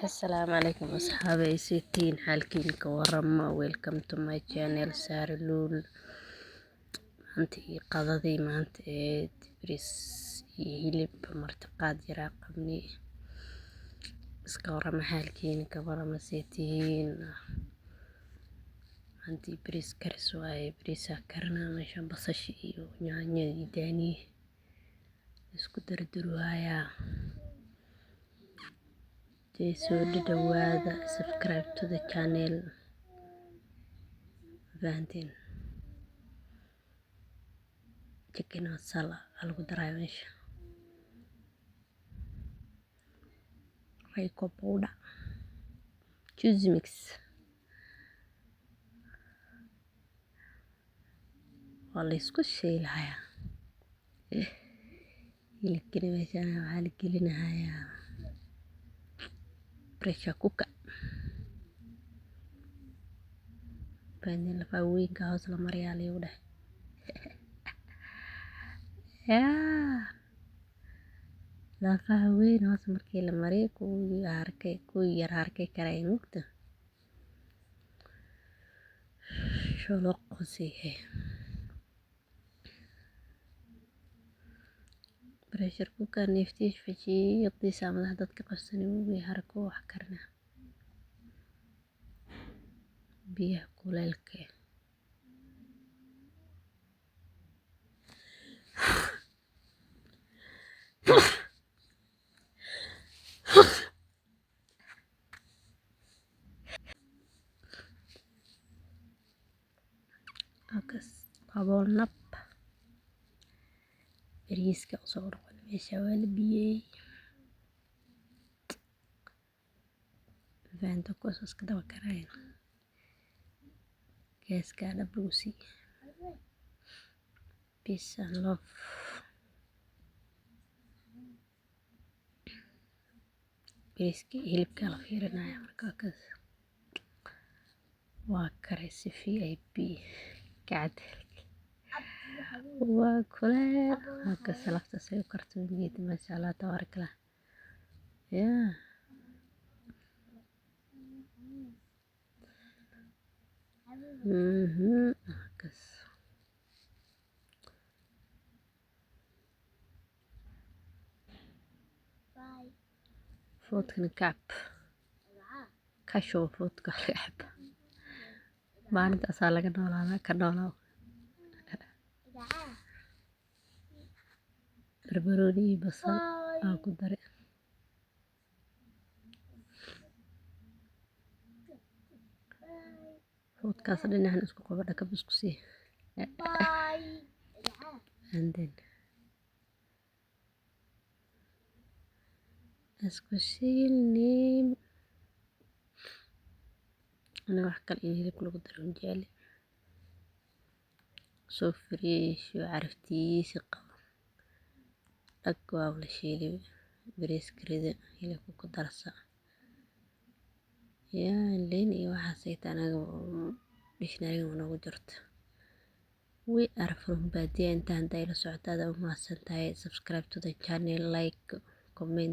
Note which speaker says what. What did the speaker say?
Speaker 1: السلام عليكم أصحابي سيتين حالكين كورما ويلكم تو ماي channel سارلول maanta qadadii maanta ee bariis iyo hilib martiqaad yaraa qabnay iska warama xaalkiina ka warama seetiin maanta bariis karis waaye bariisa karna meesha basash iyo yaanyo iyo daaniye isku dardarwaaya soo dhawaada subscribe to the channel fahanteen chicken masala lagu daray meesha Royco powder cheese mix waa la isku shiilayaa hilibkina meeshaan waxaa la gelinayaa pressure cooker baan lafa weynka hoos la mariyaa lagu dhahay lafa weyn hoos markii la mariyo kuwii yar arkay karay mugta sholoq qosiyay pressure cooker neeftiis fajiiqdiisa madax dadka qabsani ugu harko wax karna biyaha kuleelka akas qabool nab bariiska soo dhaqan meesha waa la biyey faanta kuwaas ka daba karaya gaaska dhab lagu sii peace and love bariiska hilibka la fiirinaya marka kaas waa karay si VIP kacad waa kuleel halka salafta say u karto geed masha Allah tabarakallah yaa kas فوتكن كعب كشوف فوتك كعب ما أنت أصلا كنولا كنولا بربروني بصل أكو دري فوتك أصلا نحن نسكو قبل كبسكسي and then اسكسيني أنا وحكى الإنجليزي كله قدرهم جالي سو فريش وعرفتي ثقة أقوى ولا شيء بريس كريدة هي كوكو درسة يا ليني وحسيت أنا ليش ناري ونوجرت we are from بادية انت هنتاي لسعودة وما سنتاي subscribe to the channel like comment